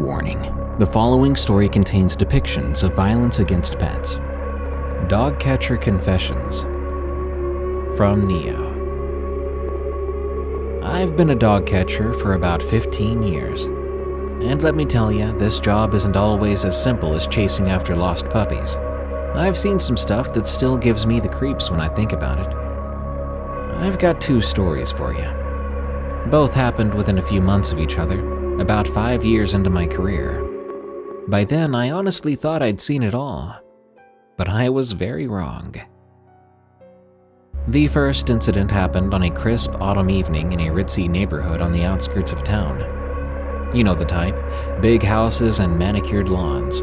Warning: the following story contains depictions of violence against pets. Dog Catcher Confessions from Neo. I've been a dog catcher for about 15 years. And let me tell you, this job isn't always as simple as chasing after lost puppies. I've seen some stuff that still gives me the creeps when I think about it. I've got two stories for you. Both happened within a few months of each other, about 5 years into my career. By then, I honestly thought I'd seen it all, but I was very wrong. The first incident happened on a crisp autumn evening in a ritzy neighborhood on the outskirts of town. You know the type: big houses and manicured lawns.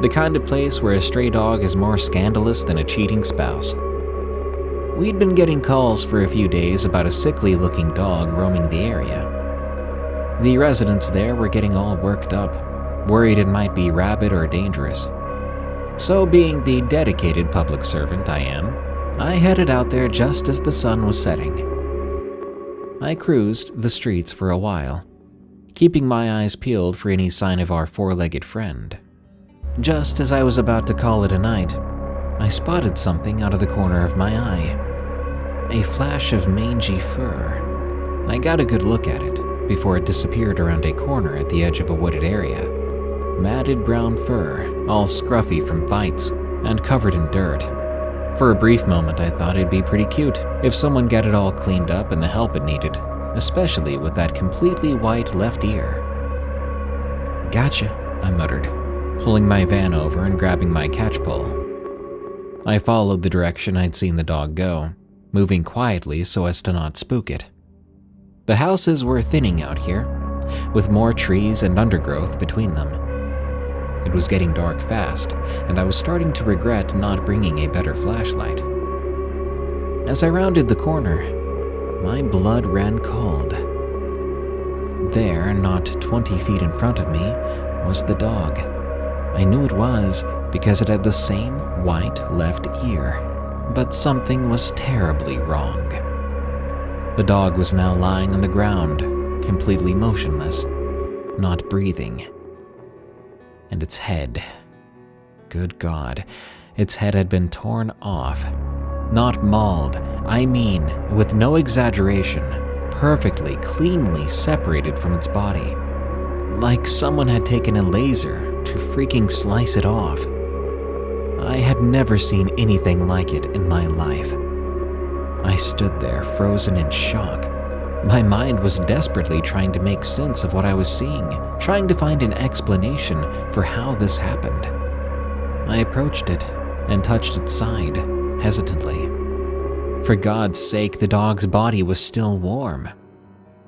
The kind of place where a stray dog is more scandalous than a cheating spouse. We'd been getting calls for a few days about a sickly-looking dog roaming the area. The residents there were getting all worked up, worried it might be rabid or dangerous. So, being the dedicated public servant I am, I headed out there just as the sun was setting. I cruised the streets for a while, keeping my eyes peeled for any sign of our four-legged friend. Just as I was about to call it a night, I spotted something out of the corner of my eye. A flash of mangy fur. I got a good look at it before it disappeared around a corner at the edge of a wooded area. Matted brown fur, all scruffy from fights, and covered in dirt. For a brief moment I thought it'd be pretty cute if someone got it all cleaned up and the help it needed, especially with that completely white left ear. "Gotcha," I muttered, pulling my van over and grabbing my catch pole. I followed the direction I'd seen the dog go, moving quietly so as to not spook it. The houses were thinning out here, with more trees and undergrowth between them. It was getting dark fast, and I was starting to regret not bringing a better flashlight. As I rounded the corner, my blood ran cold. There, not 20 feet in front of me, was the dog. I knew it was because it had the same white left ear, but something was terribly wrong. The dog was now lying on the ground, completely motionless, not breathing. And its head, good God, its head had been torn off. Not mauled, I mean, with no exaggeration, perfectly, cleanly separated from its body. Like someone had taken a laser to freaking slice it off. I had never seen anything like it in my life. I stood there, frozen in shock. My mind was desperately trying to make sense of what I was seeing, trying to find an explanation for how this happened. I approached it and touched its side, hesitantly. For God's sake, the dog's body was still warm.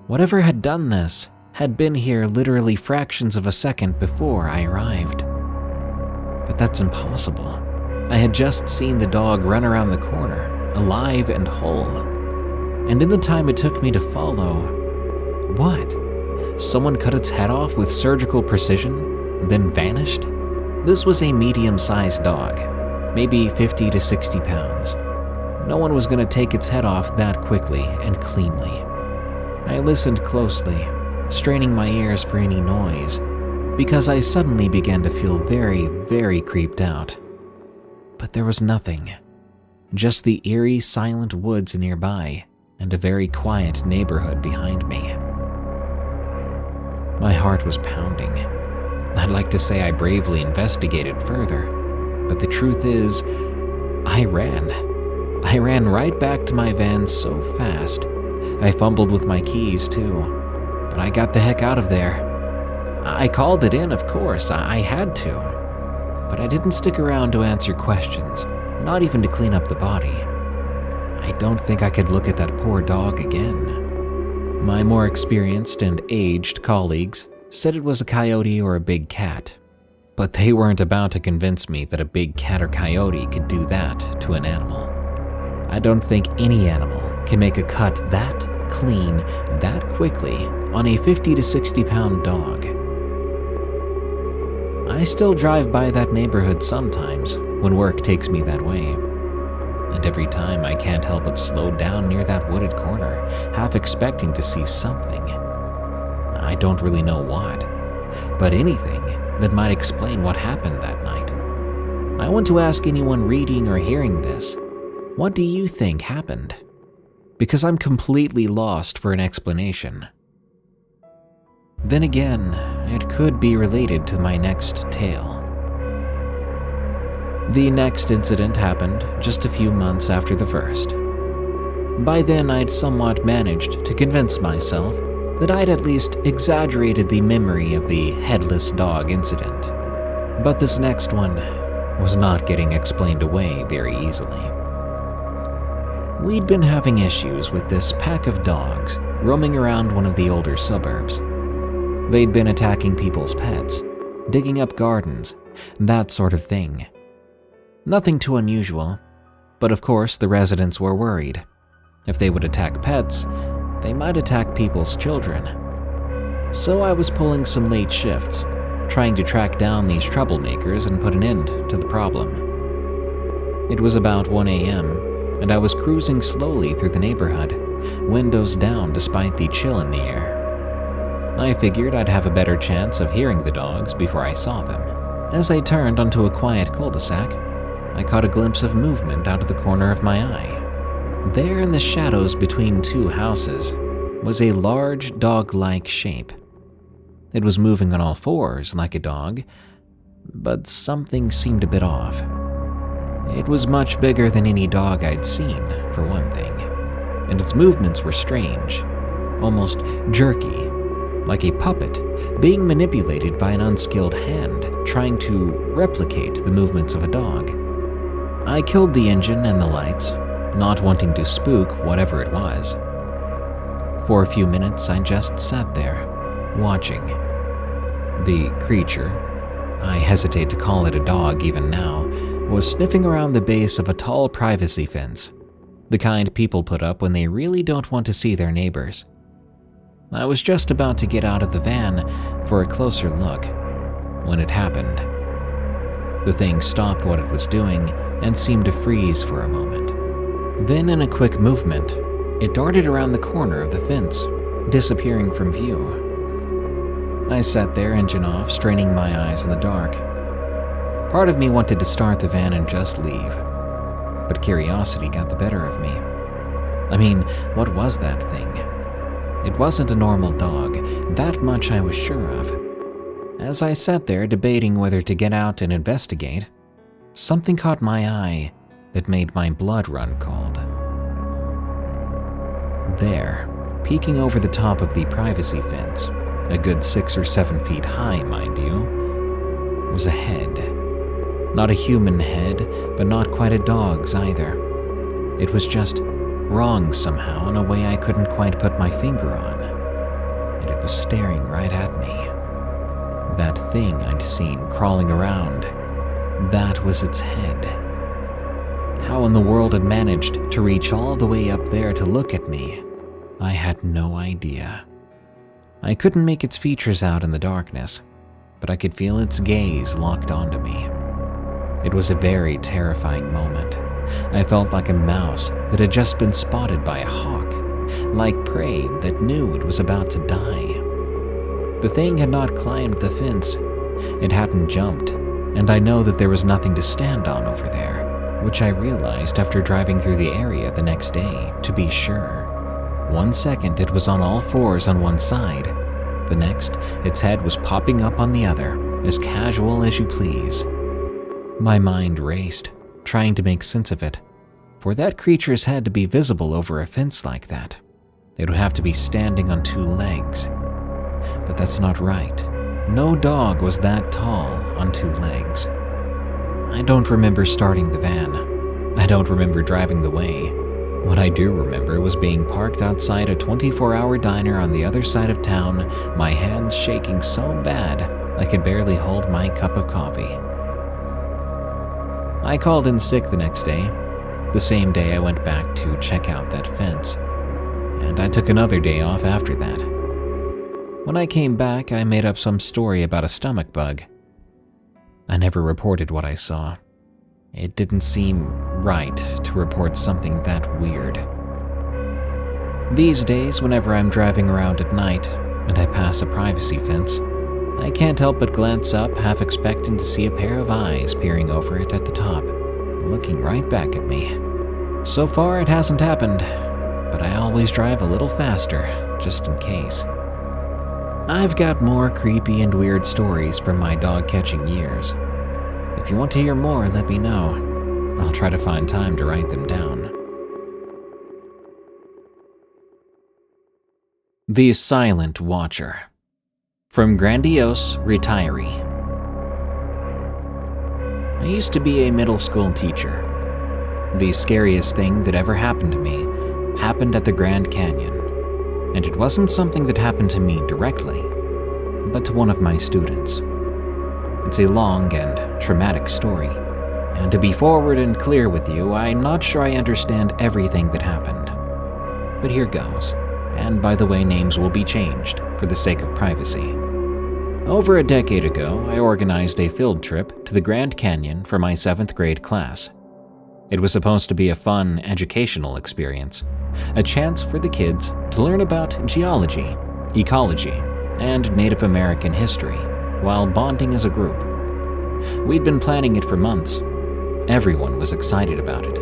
Whatever had done this had been here literally fractions of a second before I arrived. But that's impossible. I had just seen the dog run around the corner, alive and whole. And in the time it took me to follow, what? Someone cut its head off with surgical precision, then vanished? This was a medium-sized dog, maybe 50 to 60 pounds. No one was going to take its head off that quickly and cleanly. I listened closely, straining my ears for any noise, because I suddenly began to feel very, very creeped out. But there was nothing. Just the eerie, silent woods nearby, and a very quiet neighborhood behind me. My heart was pounding. I'd like to say I bravely investigated further, but the truth is, I ran. I ran right back to my van so fast. I fumbled with my keys too, but I got the heck out of there. I called it in, of course, I had to. But I didn't stick around to answer questions, not even to clean up the body. I don't think I could look at that poor dog again. My more experienced and aged colleagues said it was a coyote or a big cat, but they weren't about to convince me that a big cat or coyote could do that to an animal. I don't think any animal can make a cut that clean, that quickly on a 50 to 60 pound dog. I still drive by that neighborhood sometimes when work takes me that way. And every time I can't help but slow down near that wooded corner, half expecting to see something. I don't really know what. but anything that might explain what happened that night. I want to ask anyone reading or hearing this, what do you think happened? Because I'm completely lost for an explanation. Then again, it could be related to my next tale. The next incident happened just a few months after the first. By then, I'd somewhat managed to convince myself that I'd at least exaggerated the memory of the headless dog incident. But this next one was not getting explained away very easily. We'd been having issues with this pack of dogs roaming around one of the older suburbs. They'd been attacking people's pets, digging up gardens, that sort of thing. Nothing too unusual, but of course the residents were worried. If they would attack pets, they might attack people's children. So I was pulling some late shifts, trying to track down these troublemakers and put an end to the problem. It was about 1 a.m., and I was cruising slowly through the neighborhood, windows down despite the chill in the air. I figured I'd have a better chance of hearing the dogs before I saw them. As I turned onto a quiet cul-de-sac, I caught a glimpse of movement out of the corner of my eye. There in the shadows between two houses was a large dog-like shape. It was moving on all fours like a dog, but something seemed a bit off. It was much bigger than any dog I'd seen, for one thing, and its movements were strange, almost jerky, like a puppet being manipulated by an unskilled hand trying to replicate the movements of a dog. I killed the engine and the lights, not wanting to spook whatever it was. For a few minutes, I just sat there, watching. The creature, I hesitate to call it a dog even now, was sniffing around the base of a tall privacy fence, the kind people put up when they really don't want to see their neighbors. I was just about to get out of the van for a closer look when it happened. The thing stopped what it was doing and seemed to freeze for a moment. Then, in a quick movement, it darted around the corner of the fence, disappearing from view. I sat there, engine off, straining my eyes in the dark. Part of me wanted to start the van and just leave, but curiosity got the better of me. I mean, what was that thing? It wasn't a normal dog, that much I was sure of. As I sat there debating whether to get out and investigate, something caught my eye that made my blood run cold. There, peeking over the top of the privacy fence, a good 6 or 7 feet high, mind you, was a head. Not a human head, but not quite a dog's either. It was just wrong somehow in a way I couldn't quite put my finger on, and it was staring right at me. That thing I'd seen crawling around, that was its head. How in the world it managed to reach all the way up there to look at me, I had no idea. I couldn't make its features out in the darkness, but I could feel its gaze locked onto me. It was a very terrifying moment. I felt like a mouse that had just been spotted by a hawk, like prey that knew it was about to die. The thing had not climbed the fence, it hadn't jumped, and I know that there was nothing to stand on over there, which I realized after driving through the area the next day, to be sure. 1 second it was on all fours on one side, the next its head was popping up on the other, as casual as you please. My mind raced, trying to make sense of it. For that creature's head to be visible over a fence like that, it would have to be standing on 2 legs. But that's not right. No dog was that tall on 2 legs. I don't remember starting the van. I don't remember driving the way. What I do remember was being parked outside a 24-hour diner on the other side of town, my hands shaking so bad I could barely hold my cup of coffee. I called in sick the next day, the same day I went back to check out that fence, and I took another day off after that. When I came back, I made up some story about a stomach bug. I never reported what I saw. It didn't seem right to report something that weird. These days, whenever I'm driving around at night and I pass a privacy fence, I can't help but glance up, half expecting to see a pair of eyes peering over it at the top, looking right back at me. So far, it hasn't happened, but I always drive a little faster, just in case. I've got more creepy and weird stories from my dog-catching years. If you want to hear more, let me know. I'll try to find time to write them down. The Silent Watcher. From Grandiose Retiree. I used to be a middle school teacher. The scariest thing that ever happened to me happened at the Grand Canyon. And it wasn't something that happened to me directly, but to one of my students. It's a long and traumatic story, and to be forward and clear with you, I'm not sure I understand everything that happened. But here goes, and by the way, names will be changed for the sake of privacy. Over a decade ago, I organized a field trip to the Grand Canyon for my 7th grade class. It was supposed to be a fun, educational experience, a chance for the kids to learn about geology, ecology, and Native American history while bonding as a group. We'd been planning it for months. Everyone was excited about it.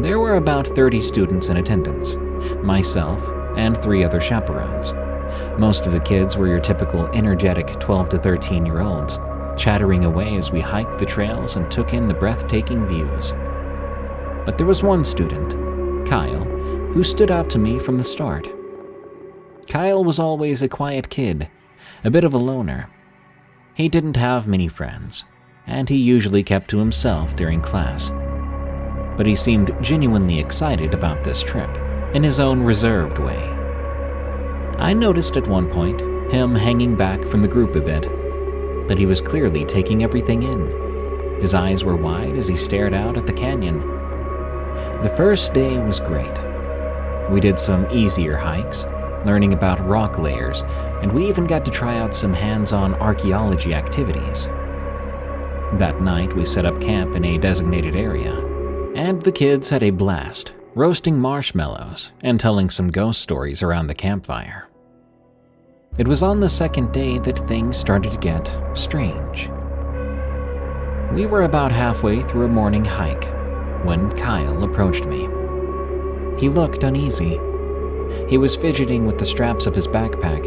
There were about 30 students in attendance, myself and 3 other chaperones. Most of the kids were your typical energetic 12 to 13-year-olds, chattering away as we hiked the trails and took in the breathtaking views. But there was one student, Kyle, who stood out to me from the start. Kyle was always a quiet kid, a bit of a loner. He didn't have many friends, and he usually kept to himself during class. But he seemed genuinely excited about this trip, in his own reserved way. I noticed at one point him hanging back from the group a bit, but he was clearly taking everything in. His eyes were wide as he stared out at the canyon. The first day was great. We did some easier hikes, learning about rock layers, and we even got to try out some hands-on archaeology activities. That night, we set up camp in a designated area, and the kids had a blast, roasting marshmallows and telling some ghost stories around the campfire. It was on the second day that things started to get strange. We were about halfway through a morning hike when Kyle approached me. He looked uneasy. He was fidgeting with the straps of his backpack,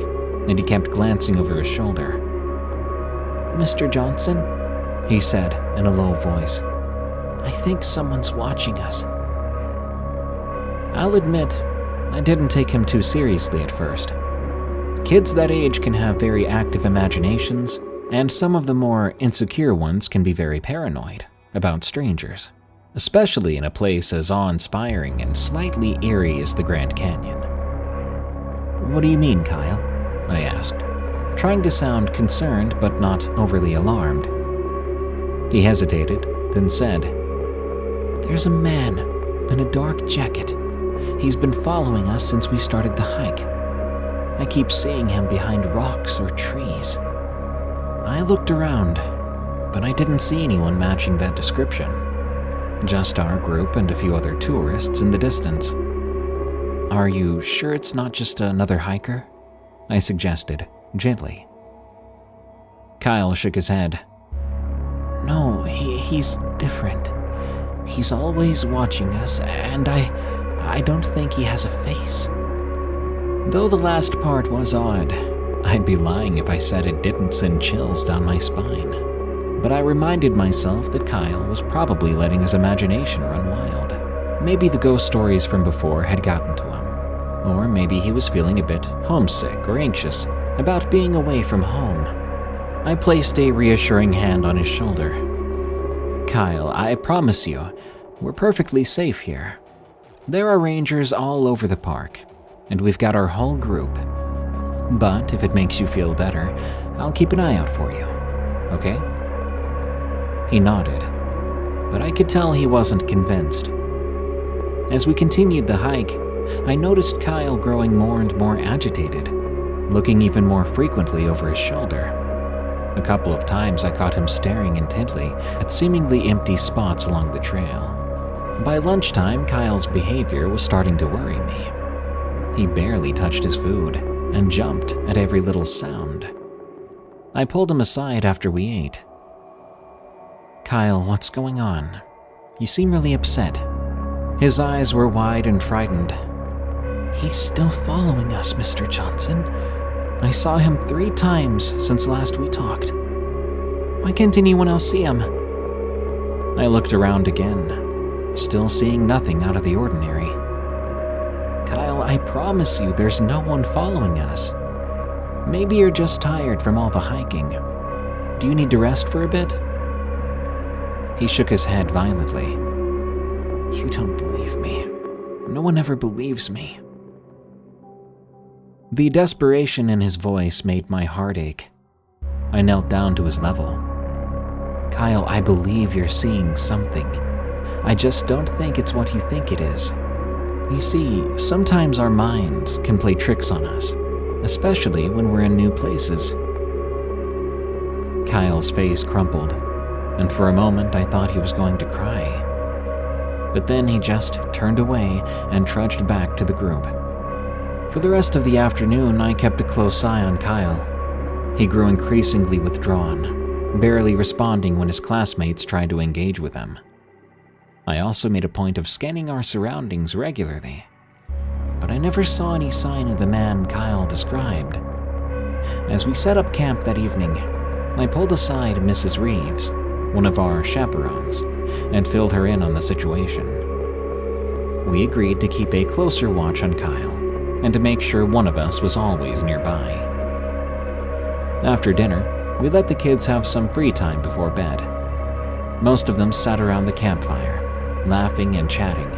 and he kept glancing over his shoulder. "Mr. Johnson," he said in a low voice, "I think someone's watching us." I'll admit, I didn't take him too seriously at first. Kids that age can have very active imaginations, and some of the more insecure ones can be very paranoid about strangers, especially in a place as awe-inspiring and slightly eerie as the Grand Canyon. "What do you mean, Kyle?" I asked, trying to sound concerned but not overly alarmed. He hesitated, then said, "There's a man in a dark jacket. He's been following us since we started the hike. I keep seeing him behind rocks or trees." I looked around, but I didn't see anyone matching that description. Just our group and a few other tourists in the distance. "Are you sure it's not just another hiker?" I suggested, gently. Kyle shook his head. "No, he's different. He's always watching us, and I don't think he has a face." Though the last part was odd, I'd be lying if I said it didn't send chills down my spine. But I reminded myself that Kyle was probably letting his imagination run wild. Maybe the ghost stories from before had gotten to him. Or maybe he was feeling a bit homesick or anxious about being away from home. I placed a reassuring hand on his shoulder. "Kyle, I promise you, we're perfectly safe here. There are rangers all over the park, and we've got our whole group. But if it makes you feel better, I'll keep an eye out for you, okay?" He nodded, but I could tell he wasn't convinced. As we continued the hike, I noticed Kyle growing more and more agitated, looking even more frequently over his shoulder. A couple of times I caught him staring intently at seemingly empty spots along the trail. By lunchtime, Kyle's behavior was starting to worry me. He barely touched his food and jumped at every little sound. I pulled him aside after we ate. "Kyle, what's going on? You seem really upset." His eyes were wide and frightened. "He's still following us, Mr. Johnson. I saw him 3 times since last we talked. Why can't anyone else see him?" I looked around again, still seeing nothing out of the ordinary. "Kyle, I promise you there's no one following us. Maybe you're just tired from all the hiking. Do you need to rest for a bit?" He shook his head violently. "You don't believe me. No one ever believes me." The desperation in his voice made my heart ache. I knelt down to his level. "Kyle, I believe you're seeing something. I just don't think it's what you think it is. You see, sometimes our minds can play tricks on us, especially when we're in new places." Kyle's face crumpled, and for a moment I thought he was going to cry. But then he just turned away and trudged back to the group. For the rest of the afternoon, I kept a close eye on Kyle. He grew increasingly withdrawn, barely responding when his classmates tried to engage with him. I also made a point of scanning our surroundings regularly, but I never saw any sign of the man Kyle described. As we set up camp that evening, I pulled aside Mrs. Reeves, one of our chaperones, and filled her in on the situation. We agreed to keep a closer watch on Kyle and to make sure one of us was always nearby. After dinner, we let the kids have some free time before bed. Most of them sat around the campfire, laughing and chatting,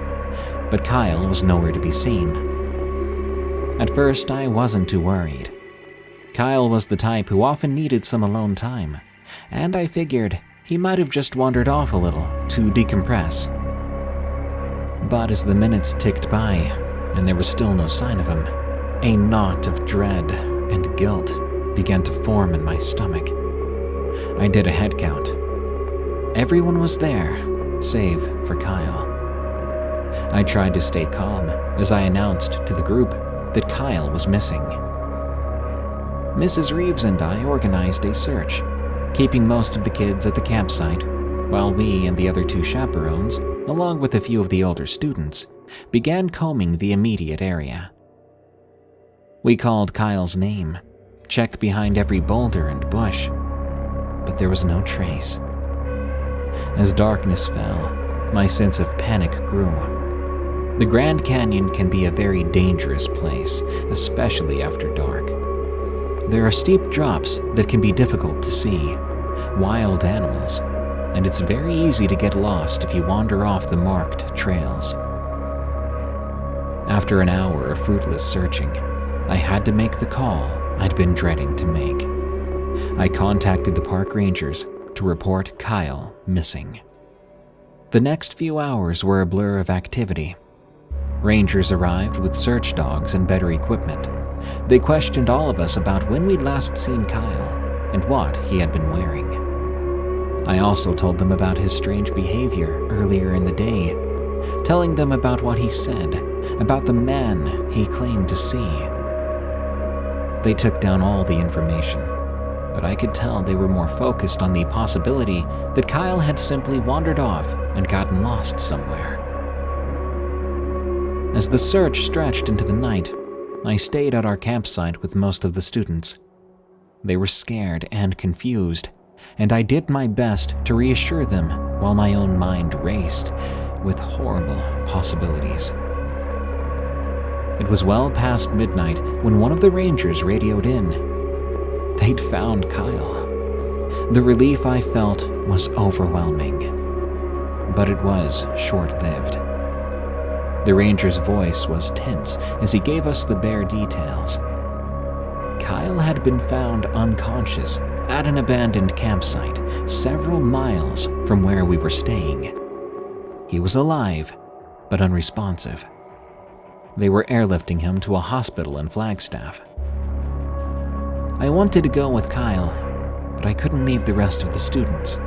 but Kyle was nowhere to be seen. At first, I wasn't too worried. Kyle was the type who often needed some alone time, and I figured he might have just wandered off a little to decompress. But as the minutes ticked by, and there was still no sign of him, a knot of dread and guilt began to form in my stomach. I did a head count. Everyone was there, save for Kyle. I tried to stay calm as I announced to the group that Kyle was missing. Mrs. Reeves and I organized a search, keeping most of the kids at the campsite, while we and the other 2 chaperones, along with a few of the older students, began combing the immediate area. We called Kyle's name, checked behind every boulder and bush, but there was no trace. As darkness fell, my sense of panic grew. The Grand Canyon can be a very dangerous place, especially after dark. There are steep drops that can be difficult to see, wild animals, and it's very easy to get lost if you wander off the marked trails. After an hour of fruitless searching, I had to make the call I'd been dreading to make. I contacted the park rangers to report Kyle missing. The next few hours were a blur of activity. Rangers arrived with search dogs and better equipment. They questioned all of us about when we'd last seen Kyle and what he had been wearing. I also told them about his strange behavior earlier in the day, telling them about what he said, about the man he claimed to see. They took down all the information, but I could tell they were more focused on the possibility that Kyle had simply wandered off and gotten lost somewhere. As the search stretched into the night, I stayed at our campsite with most of the students. They were scared and confused, and I did my best to reassure them while my own mind raced with horrible possibilities. It was well past midnight when one of the rangers radioed in. They'd found Kyle. The relief I felt was overwhelming, but it was short-lived. The ranger's voice was tense as he gave us the bare details. Kyle had been found unconscious at an abandoned campsite several miles from where we were staying. He was alive, but unresponsive. They were airlifting him to a hospital in Flagstaff. I wanted to go with Kyle, but I couldn't leave the rest of the students.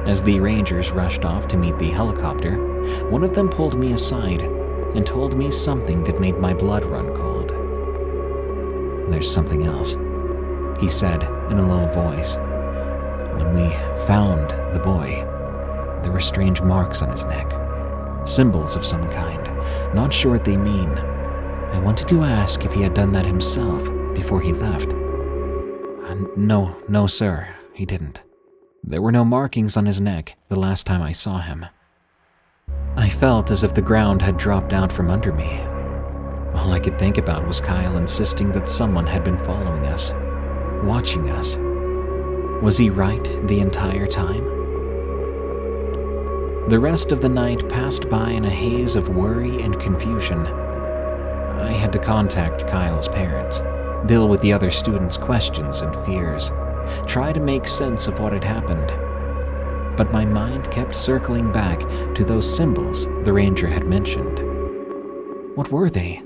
As the rangers rushed off to meet the helicopter, one of them pulled me aside and told me something that made my blood run cold. "There's something else. he said in a low voice. "When we found the boy, there were strange marks on his neck. Symbols of some kind. Not sure what they mean. I wanted to ask if he had done that himself before he left." No, sir, he didn't. There were no markings on his neck the last time I saw him." I felt as if the ground had dropped out from under me. All I could think about was Kyle insisting that someone had been following us, watching us. Was he right the entire time? The rest of the night passed by in a haze of worry and confusion. I had to contact Kyle's parents, deal with the other students' questions and fears, try to make sense of what had happened. But my mind kept circling back to those symbols the ranger had mentioned. What were they?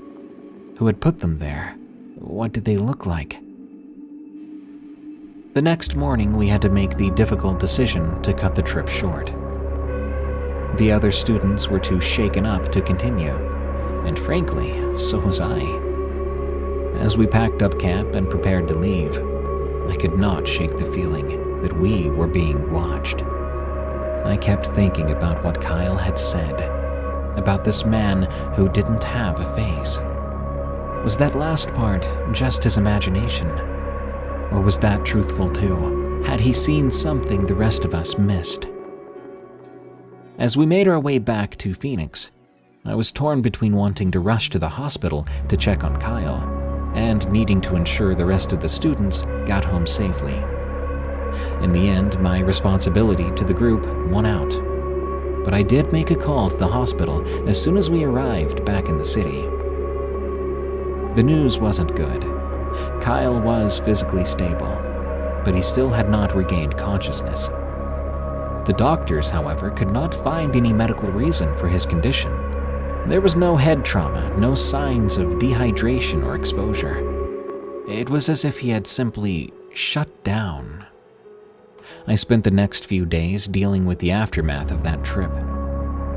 Who had put them there? What did they look like? The next morning, we had to make the difficult decision to cut the trip short. The other students were too shaken up to continue, and frankly, so was I. As we packed up camp and prepared to leave, I could not shake the feeling that we were being watched. I kept thinking about what Kyle had said, about this man who didn't have a face. Was that last part just his imagination? Or was that truthful too? Had he seen something the rest of us missed? As we made our way back to Phoenix, I was torn between wanting to rush to the hospital to check on Kyle and needing to ensure the rest of the students got home safely. In the end, my responsibility to the group won out, but I did make a call to the hospital as soon as we arrived back in the city. The news wasn't good. Kyle was physically stable, but he still had not regained consciousness. The doctors, however, could not find any medical reason for his condition. There was no head trauma, no signs of dehydration or exposure. It was as if he had simply shut down. I spent the next few days dealing with the aftermath of that trip.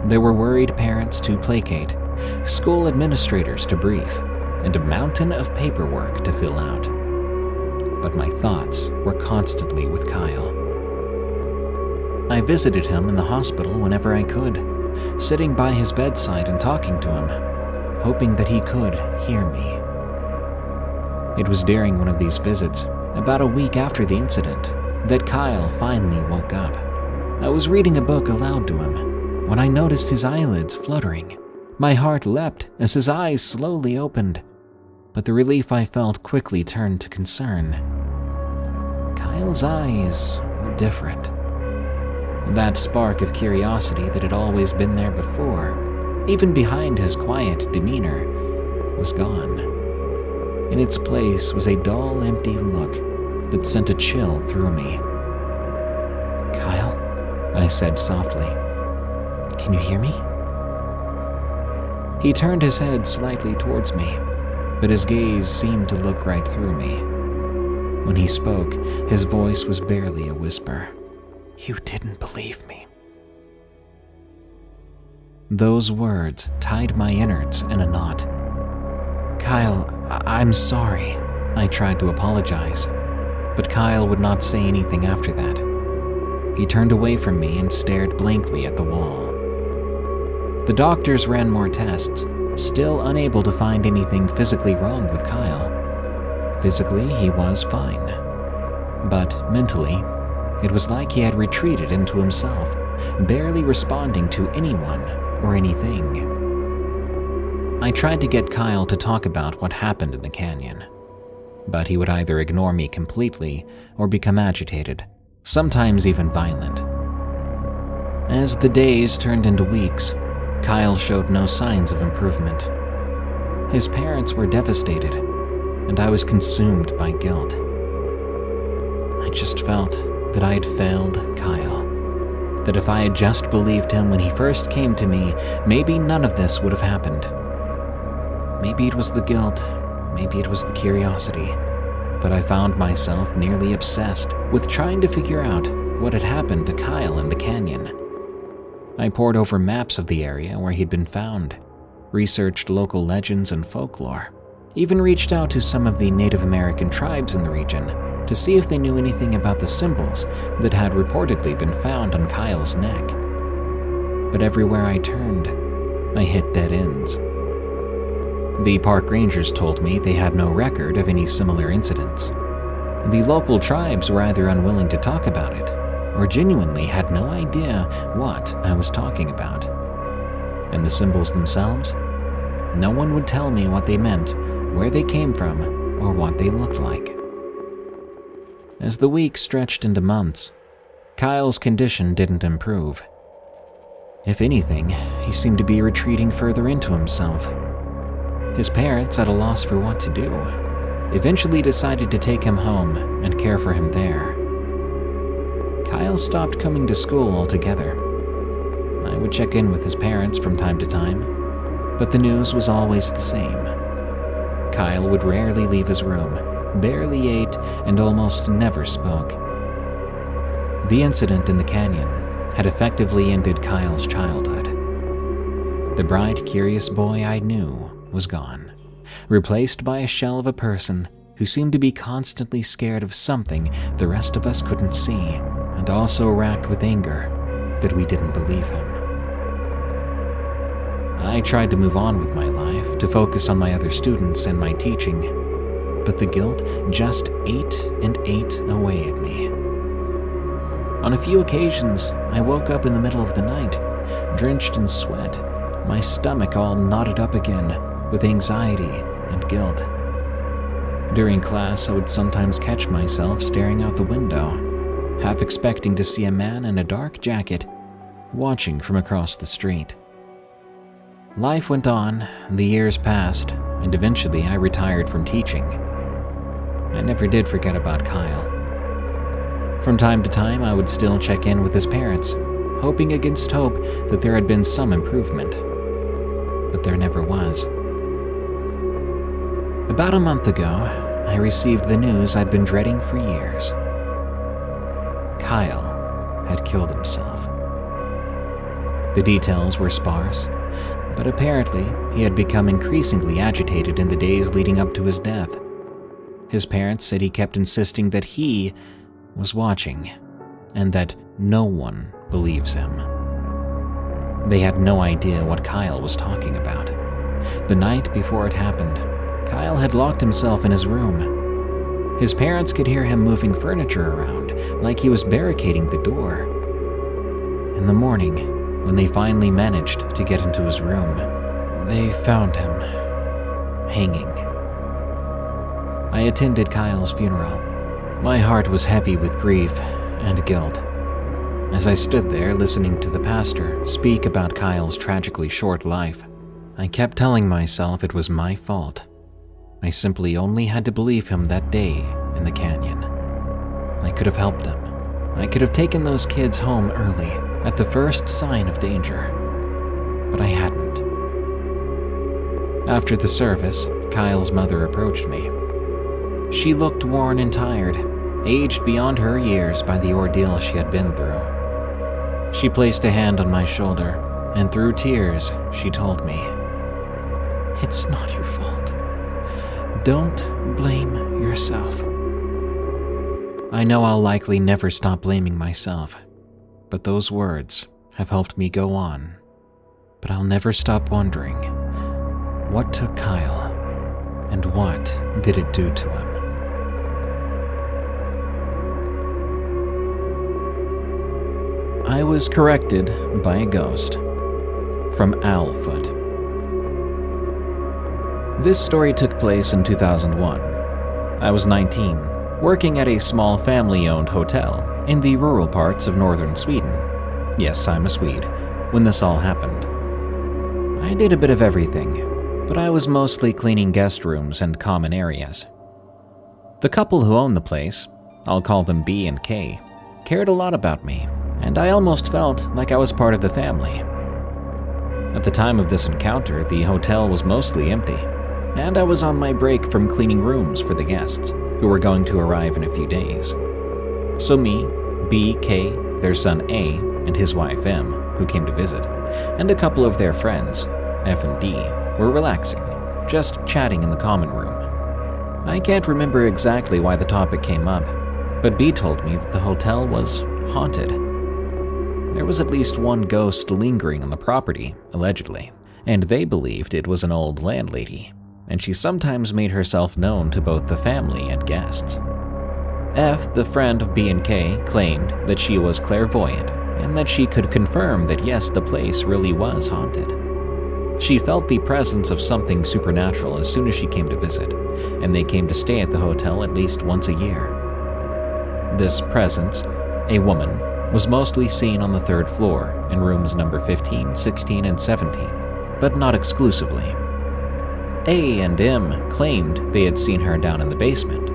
There were worried parents to placate, school administrators to brief, and a mountain of paperwork to fill out. But my thoughts were constantly with Kyle. I visited him in the hospital whenever I could, sitting by his bedside and talking to him, hoping that he could hear me. It was during one of these visits, about a week after the incident, that Kyle finally woke up. I was reading a book aloud to him when I noticed his eyelids fluttering. My heart leapt as his eyes slowly opened, but the relief I felt quickly turned to concern. Kyle's eyes were different. That spark of curiosity that had always been there before, even behind his quiet demeanor, was gone. In its place was a dull, empty look that sent a chill through me. "Kyle," I said softly, "can you hear me?" He turned his head slightly towards me, but his gaze seemed to look right through me. When he spoke, his voice was barely a whisper. "You didn't believe me." Those words tied my innards in a knot. "Kyle, I'm sorry." I tried to apologize, but Kyle would not say anything after that. He turned away from me and stared blankly at the wall. The doctors ran more tests, still unable to find anything physically wrong with Kyle. Physically, he was fine. But mentally, it was like he had retreated into himself, barely responding to anyone or anything. I tried to get Kyle to talk about what happened in the canyon, but he would either ignore me completely or become agitated, sometimes even violent. As the days turned into weeks, Kyle showed no signs of improvement. His parents were devastated, and I was consumed by guilt. I just felt that I had failed Kyle. That if I had just believed him when he first came to me, maybe none of this would have happened. Maybe it was the guilt, maybe it was the curiosity, but I found myself nearly obsessed with trying to figure out what had happened to Kyle in the canyon. I pored over maps of the area where he'd been found, researched local legends and folklore, even reached out to some of the Native American tribes in the region to see if they knew anything about the symbols that had reportedly been found on Kyle's neck. But everywhere I turned, I hit dead ends. The park rangers told me they had no record of any similar incidents. The local tribes were either unwilling to talk about it, or genuinely had no idea what I was talking about. And the symbols themselves? No one would tell me what they meant, where they came from, or what they looked like. As the weeks stretched into months, Kyle's condition didn't improve. If anything, he seemed to be retreating further into himself. His parents, at a loss for what to do, eventually decided to take him home and care for him there. Kyle stopped coming to school altogether. I would check in with his parents from time to time, but the news was always the same. Kyle would rarely leave his room, barely ate, and almost never spoke. The incident in the canyon had effectively ended Kyle's childhood. The bright, curious boy I knew was gone, replaced by a shell of a person who seemed to be constantly scared of something the rest of us couldn't see, and also racked with anger that we didn't believe him. I tried to move on with my life, to focus on my other students and my teaching, but the guilt just ate and ate away at me. On a few occasions, I woke up in the middle of the night, drenched in sweat, my stomach all knotted up again with anxiety and guilt. During class, I would sometimes catch myself staring out the window, half expecting to see a man in a dark jacket watching from across the street. Life went on, the years passed, and eventually I retired from teaching. I never did forget about Kyle. From time to time, I would still check in with his parents, hoping against hope that there had been some improvement. But there never was. About a month ago, I received the news I'd been dreading for years. Kyle had killed himself. The details were sparse, but apparently he had become increasingly agitated in the days leading up to his death. His parents said he kept insisting that he was watching, and that no one believes him. They had no idea what Kyle was talking about. The night before it happened, Kyle had locked himself in his room. His parents could hear him moving furniture around, like he was barricading the door. In the morning, when they finally managed to get into his room, they found him hanging. I attended Kyle's funeral. My heart was heavy with grief and guilt. As I stood there listening to the pastor speak about Kyle's tragically short life, I kept telling myself it was my fault. I simply only had to believe him that day in the canyon. I could have helped him. I could have taken those kids home early, at the first sign of danger. But I hadn't. After the service, Kyle's mother approached me. She looked worn and tired, aged beyond her years by the ordeal she had been through. She placed a hand on my shoulder, and through tears, she told me, "It's not your fault. Don't blame yourself." I know I'll likely never stop blaming myself, but those words have helped me go on. But I'll never stop wondering, what took Kyle, and what did it do to him? I was corrected by a ghost. From Owlfoot. This story took place in 2001. I was 19, working at a small family-owned hotel in the rural parts of northern Sweden. Yes, I'm a Swede, when this all happened. I did a bit of everything, but I was mostly cleaning guest rooms and common areas. The couple who owned the place, I'll call them B and K, cared a lot about me, and I almost felt like I was part of the family. At the time of this encounter, the hotel was mostly empty, and I was on my break from cleaning rooms for the guests, who were going to arrive in a few days. So me, B, K, their son A, and his wife M, who came to visit, and a couple of their friends, F and D, were relaxing, just chatting in the common room. I can't remember exactly why the topic came up, but B told me that the hotel was haunted. There was at least one ghost lingering on the property, allegedly, and they believed it was an old landlady, and she sometimes made herself known to both the family and guests. F, the friend of B and K, claimed that she was clairvoyant and that she could confirm that yes, the place really was haunted. She felt the presence of something supernatural as soon as she came to visit, and they came to stay at the hotel at least once a year. This presence, a woman, was mostly seen on the third floor in rooms number 15, 16, and 17, but not exclusively. A and M claimed they had seen her down in the basement.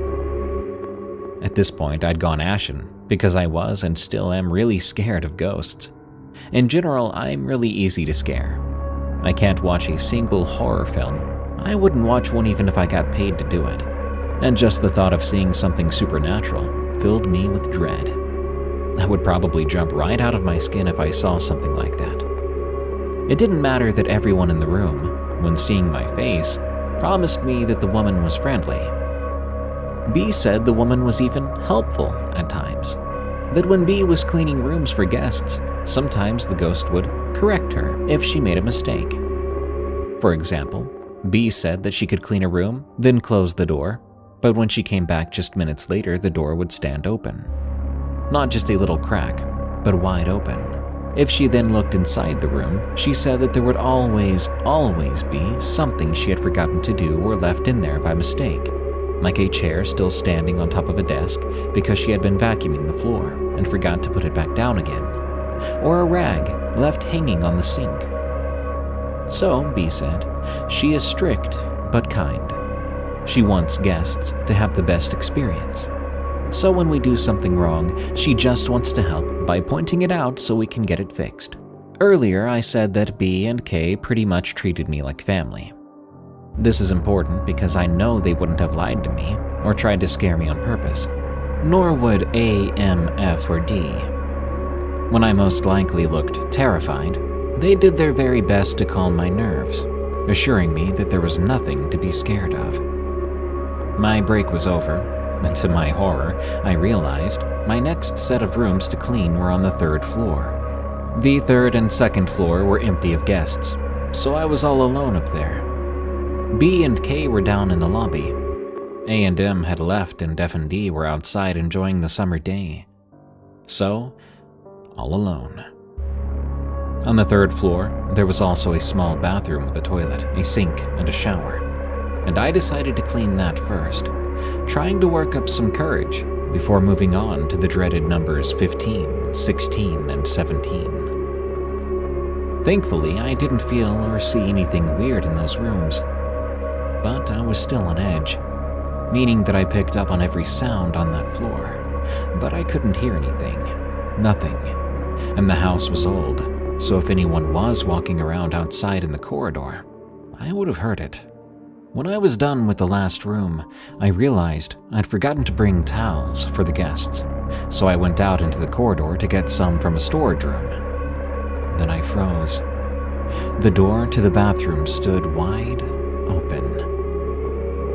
At this point, I'd gone ashen because I was and still am really scared of ghosts. In general, I'm really easy to scare. I can't watch a single horror film. I wouldn't watch one even if I got paid to do it. And just the thought of seeing something supernatural filled me with dread. I would probably jump right out of my skin if I saw something like that. It didn't matter that everyone in the room, when seeing my face, promised me that the woman was friendly. B said the woman was even helpful at times. That when B was cleaning rooms for guests, sometimes the ghost would correct her if she made a mistake. For example, B said that she could clean a room, then close the door, but when she came back just minutes later, the door would stand open. Not just a little crack, but wide open. If she then looked inside the room, she said that there would always be something she had forgotten to do or left in there by mistake, like a chair still standing on top of a desk because she had been vacuuming the floor and forgot to put it back down again, or a rag left hanging on the sink. So, B said, she is strict but kind. She wants guests to have the best experience. So when we do something wrong, she just wants to help by pointing it out so we can get it fixed. Earlier, I said that B and K pretty much treated me like family. This is important because I know they wouldn't have lied to me or tried to scare me on purpose, nor would A, M, F, or D. When I most likely looked terrified, they did their very best to calm my nerves, assuring me that there was nothing to be scared of. My break was over, and to my horror, I realized my next set of rooms to clean were on the third floor. The third and second floor were empty of guests, so I was all alone up there. B and K were down in the lobby. A and M had left and F and D were outside enjoying the summer day. So, all alone. On the third floor, there was also a small bathroom with a toilet, a sink, and a shower. And I decided to clean that first, trying to work up some courage before moving on to the dreaded numbers 15, 16, and 17. Thankfully, I didn't feel or see anything weird in those rooms, but I was still on edge, meaning that I picked up on every sound on that floor, but I couldn't hear anything, nothing, and the house was old, so if anyone was walking around outside in the corridor, I would have heard it. When I was done with the last room, I realized I'd forgotten to bring towels for the guests, so I went out into the corridor to get some from a storage room. Then I froze. The door to the bathroom stood wide open.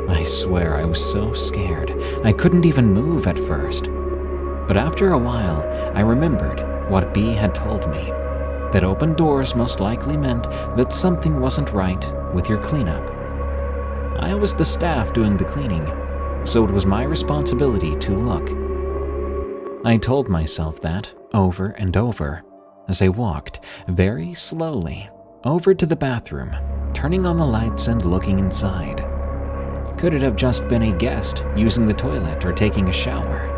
I swear I was so scared, I couldn't even move at first. But after a while, I remembered what B had told me, that open doors most likely meant that something wasn't right with your cleanup. I was the staff doing the cleaning, so it was my responsibility to look. I told myself that over and over as I walked very slowly over to the bathroom, turning on the lights and looking inside. Could it have just been a guest using the toilet or taking a shower?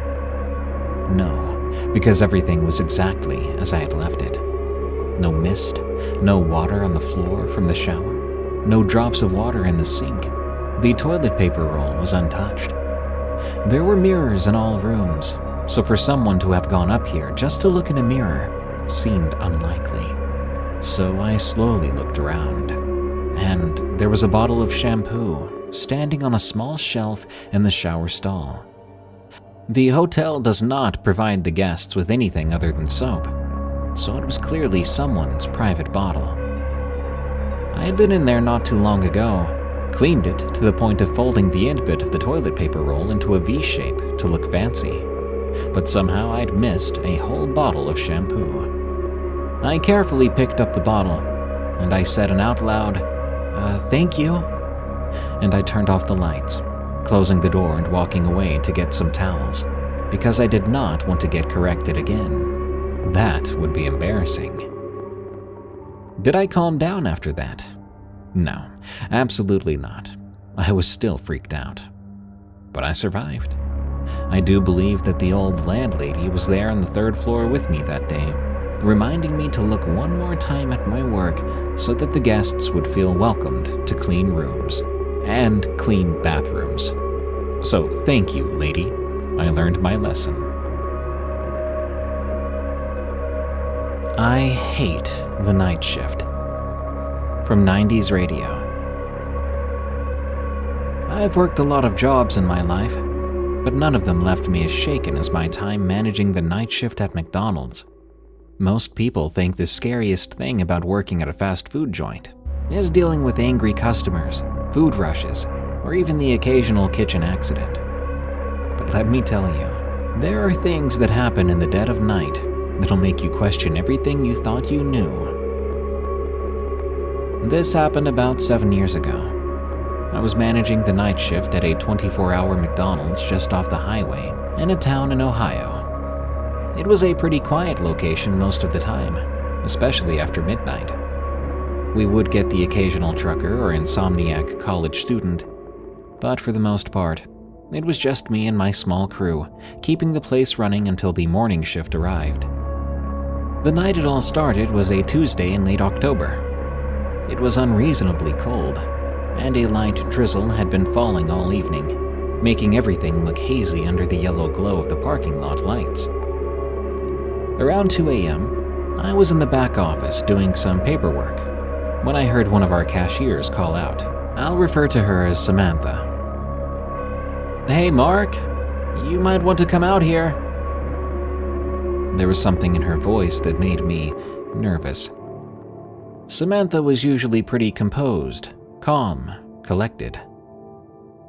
No, because everything was exactly as I had left it. No mist, no water on the floor from the shower, no drops of water in the sink. The toilet paper roll was untouched. There were mirrors in all rooms, so for someone to have gone up here just to look in a mirror seemed unlikely. So I slowly looked around, and there was a bottle of shampoo standing on a small shelf in the shower stall. The hotel does not provide the guests with anything other than soap, so it was clearly someone's private bottle. I had been in there not too long ago, Cleaned it to the point of folding the end bit of the toilet paper roll into a V shape to look fancy. But somehow I'd missed a whole bottle of shampoo. I carefully picked up the bottle, and I said out loud, "Thank you." And I turned off the lights, closing the door and walking away to get some towels, because I did not want to get corrected again. That would be embarrassing. Did I calm down after that? No, absolutely not. I was still freaked out. But I survived. I do believe that the old landlady was there on the third floor with me that day, reminding me to look one more time at my work so that the guests would feel welcomed to clean rooms and clean bathrooms. So thank you, lady. I learned my lesson. I hate the night shift. From 90s Radio. I've worked a lot of jobs in my life, but none of them left me as shaken as my time managing the night shift at McDonald's. Most people think the scariest thing about working at a fast food joint is dealing with angry customers, food rushes, or even the occasional kitchen accident. But let me tell you, there are things that happen in the dead of night that'll make you question everything you thought you knew. This happened about 7 years ago. I was managing the night shift at a 24-hour McDonald's just off the highway in a town in Ohio. It was a pretty quiet location most of the time, especially after midnight. We would get the occasional trucker or insomniac college student, but for the most part, it was just me and my small crew, keeping the place running until the morning shift arrived. The night it all started was a Tuesday in late October. It was unreasonably cold, and a light drizzle had been falling all evening, making everything look hazy under the yellow glow of the parking lot lights. Around 2 a.m., I was in the back office doing some paperwork when I heard one of our cashiers call out. I'll refer to her as Samantha. "Hey, Mark, you might want to come out here." There was something in her voice that made me nervous. Samantha was usually pretty composed, calm, collected.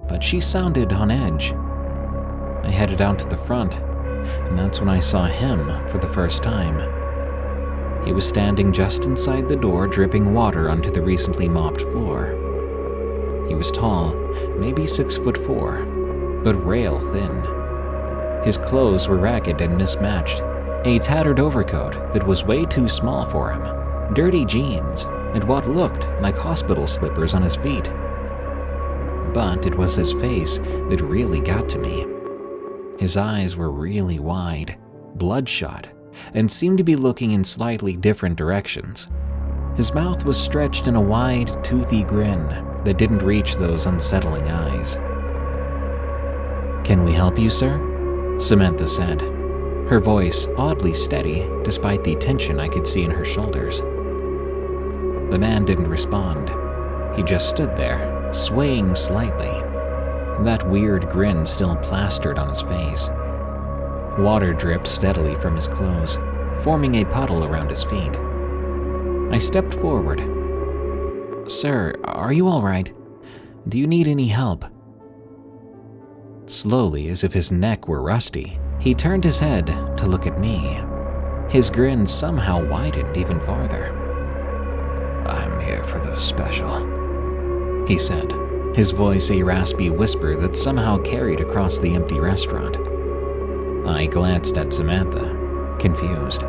But she sounded on edge. I headed out to the front, and that's when I saw him for the first time. He was standing just inside the door, dripping water onto the recently mopped floor. He was tall, maybe 6'4", but rail thin. His clothes were ragged and mismatched, a tattered overcoat that was way too small for him, dirty jeans, and what looked like hospital slippers on his feet. But it was his face that really got to me. His eyes were really wide, bloodshot, and seemed to be looking in slightly different directions. His mouth was stretched in a wide, toothy grin that didn't reach those unsettling eyes. "Can we help you, sir?" Samantha said, her voice oddly steady despite the tension I could see in her shoulders. The man didn't respond. He just stood there, swaying slightly, that weird grin still plastered on his face. Water dripped steadily from his clothes, forming a puddle around his feet. I stepped forward. "Sir, are you all right? Do you need any help?" Slowly, as if his neck were rusty, he turned his head to look at me. His grin somehow widened even farther. "I'm here for the special," he said, his voice a raspy whisper that somehow carried across the empty restaurant. I glanced at Samantha, confused.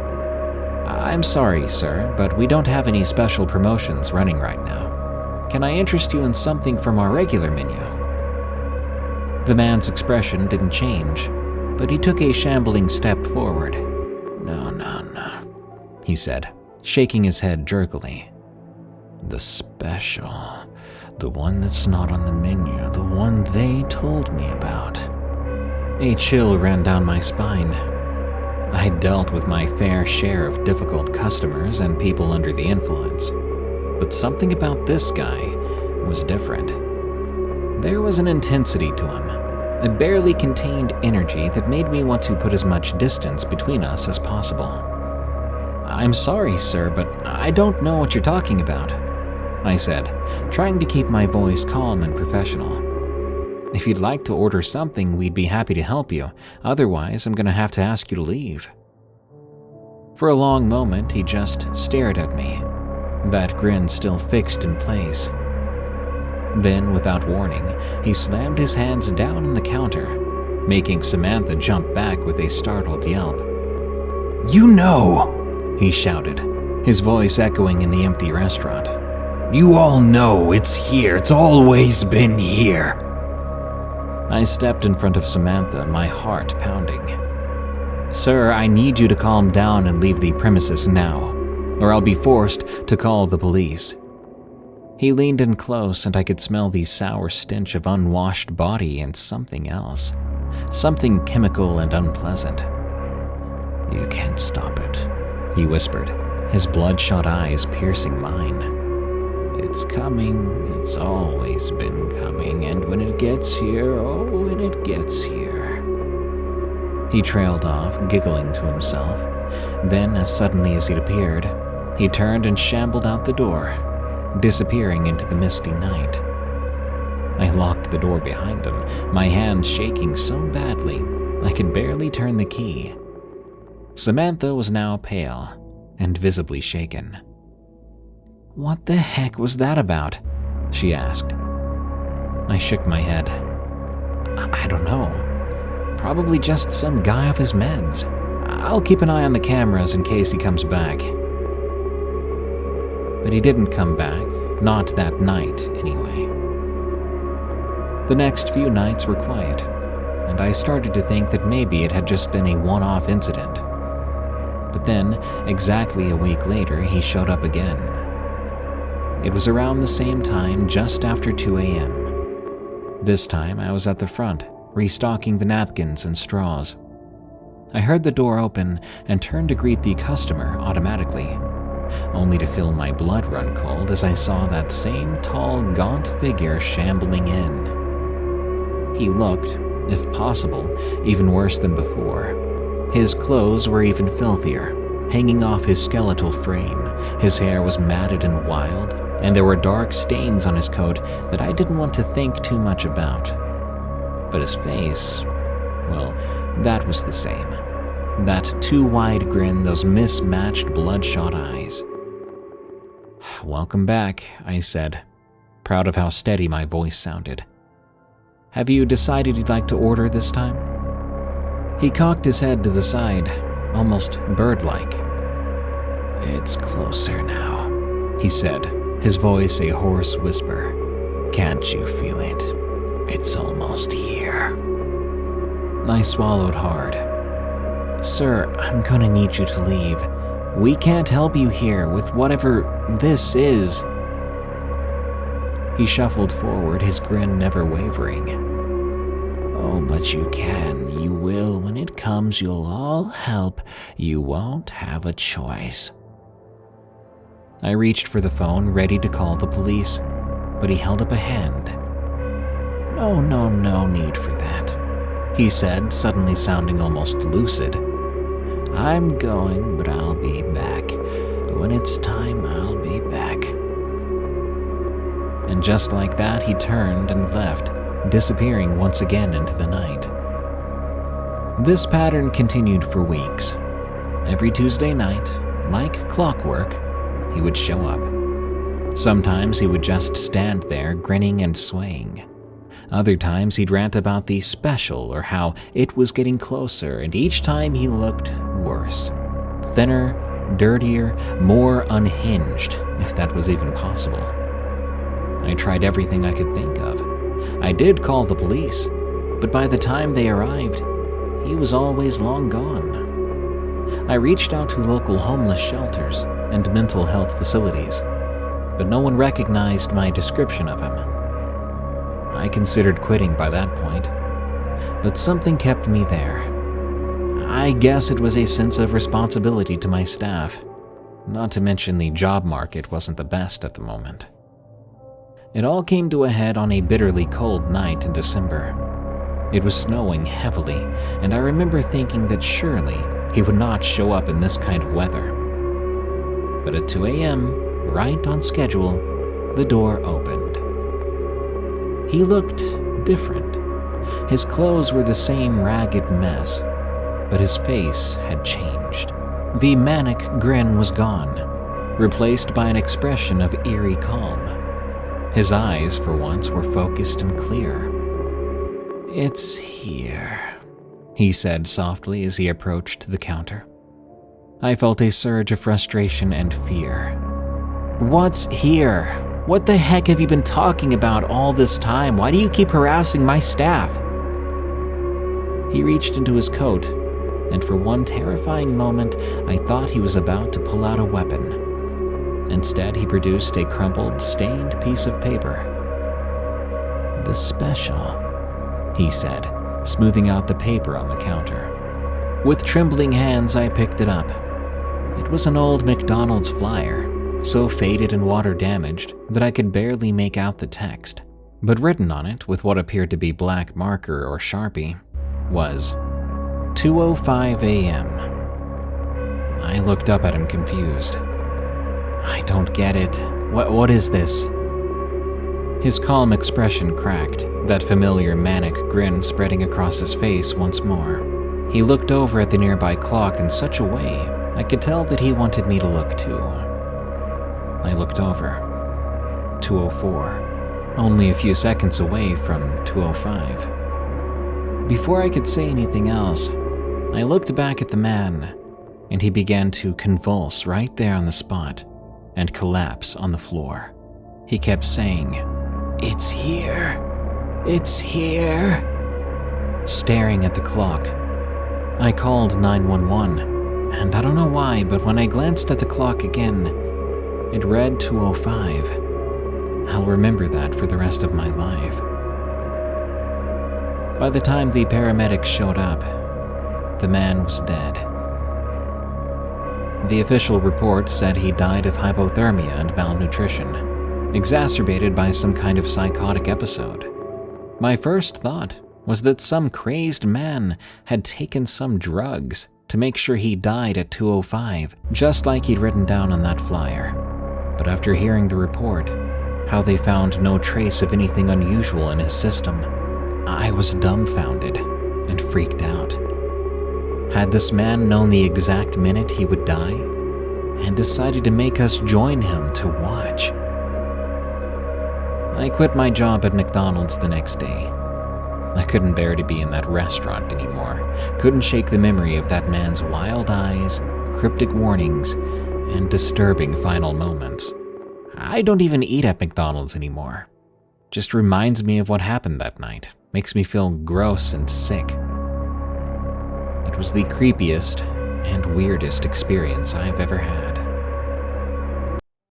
"I'm sorry, sir, but we don't have any special promotions running right now. Can I interest you in something from our regular menu?" The man's expression didn't change, but he took a shambling step forward. No, he said, shaking his head jerkily. "The special. The one that's not on the menu, the one they told me about." A chill ran down my spine. I'd dealt with my fair share of difficult customers and people under the influence, but something about this guy was different. There was an intensity to him, a barely contained energy that made me want to put as much distance between us as possible. "I'm sorry, sir, but I don't know what you're talking about." I said, trying to keep my voice calm and professional. "If you'd like to order something, we'd be happy to help you. Otherwise, I'm gonna have to ask you to leave." For a long moment, he just stared at me, that grin still fixed in place. Then, without warning, he slammed his hands down on the counter, making Samantha jump back with a startled yelp. "You know!" he shouted, his voice echoing in the empty restaurant. "You all know it's here. It's always been here." I stepped in front of Samantha, my heart pounding. "Sir, I need you to calm down and leave the premises now, or I'll be forced to call the police." He leaned in close and I could smell the sour stench of unwashed body and something else. Something chemical and unpleasant. "You can't stop it," he whispered, his bloodshot eyes piercing mine. "It's coming, it's always been coming, and when it gets here, oh, when it gets here." He trailed off, giggling to himself. Then, as suddenly as he'd appeared, he turned and shambled out the door, disappearing into the misty night. I locked the door behind him, my hand shaking so badly I could barely turn the key. Samantha was now pale and visibly shaken. "What the heck was that about?" she asked. I shook my head. I don't know. Probably just some guy off his meds. I'll keep an eye on the cameras in case he comes back." But he didn't come back, not that night anyway. The next few nights were quiet, and I started to think that maybe it had just been a one-off incident. But then, exactly a week later, he showed up again. It was around the same time, just after 2 a.m. This time, I was at the front, restocking the napkins and straws. I heard the door open and turned to greet the customer automatically, only to feel my blood run cold as I saw that same tall, gaunt figure shambling in. He looked, if possible, even worse than before. His clothes were even filthier, hanging off his skeletal frame. His hair was matted and wild, and there were dark stains on his coat that I didn't want to think too much about. But his face, well, that was the same. That too-wide grin, those mismatched bloodshot eyes. "Welcome back," I said, proud of how steady my voice sounded. "Have you decided you'd like to order this time?" He cocked his head to the side, almost bird-like. "It's closer now," he said, his voice a hoarse whisper. "Can't you feel it? It's almost here." I swallowed hard. "Sir, I'm gonna need you to leave. We can't help you here with whatever this is." He shuffled forward, his grin never wavering. "Oh, but you can. You will. When it comes, you'll all help. You won't have a choice." I reached for the phone, ready to call the police, but he held up a hand. No need for that," he said, suddenly sounding almost lucid. "I'm going, but I'll be back. When it's time, I'll be back." And just like that, he turned and left, disappearing once again into the night. This pattern continued for weeks. Every Tuesday night, like clockwork, he would show up. Sometimes he would just stand there, grinning and swaying. Other times he'd rant about the special or how it was getting closer, and each time he looked worse. Thinner, dirtier, more unhinged, if that was even possible. I tried everything I could think of. I did call the police, but by the time they arrived, he was always long gone. I reached out to local homeless shelters and mental health facilities, but no one recognized my description of him. I considered quitting by that point, but something kept me there. I guess it was a sense of responsibility to my staff, not to mention the job market wasn't the best at the moment. It all came to a head on a bitterly cold night in December. It was snowing heavily, and I remember thinking that surely he would not show up in this kind of weather. But at 2 a.m., right on schedule, the door opened. He looked different. His clothes were the same ragged mess, but his face had changed. The manic grin was gone, replaced by an expression of eerie calm. His eyes, for once, were focused and clear. "It's here," he said softly as he approached the counter. I felt a surge of frustration and fear. "What's here? What the heck have you been talking about all this time? Why do you keep harassing my staff?" He reached into his coat, and for one terrifying moment, I thought he was about to pull out a weapon. Instead, he produced a crumpled, stained piece of paper. "The special," he said, smoothing out the paper on the counter. With trembling hands, I picked it up. It was an old McDonald's flyer, so faded and water-damaged that I could barely make out the text. But written on it, with what appeared to be black marker or Sharpie, was 2:05 a.m. I looked up at him confused. "I don't get it. What is this?" His calm expression cracked, that familiar manic grin spreading across his face once more. He looked over at the nearby clock in such a way I could tell that he wanted me to look too. I looked over. 2:04, only a few seconds away from 2:05. Before I could say anything else, I looked back at the man, and he began to convulse right there on the spot and collapse on the floor. He kept saying, "It's here. It's here." Staring at the clock, I called 911, and I don't know why, but when I glanced at the clock again, it read 2:05. I'll remember that for the rest of my life. By the time the paramedics showed up, the man was dead. The official report said he died of hypothermia and malnutrition, exacerbated by some kind of psychotic episode. My first thought was that some crazed man had taken some drugs to make sure he died at 2:05, just like he'd written down on that flyer. But after hearing the report, how they found no trace of anything unusual in his system, I was dumbfounded and freaked out. Had this man known the exact minute he would die and decided to make us join him to watch? I quit my job at McDonald's the next day. I couldn't bear to be in that restaurant anymore, couldn't shake the memory of that man's wild eyes, cryptic warnings, and disturbing final moments. I don't even eat at McDonald's anymore. Just reminds me of what happened that night, makes me feel gross and sick. It was the creepiest and weirdest experience I've ever had.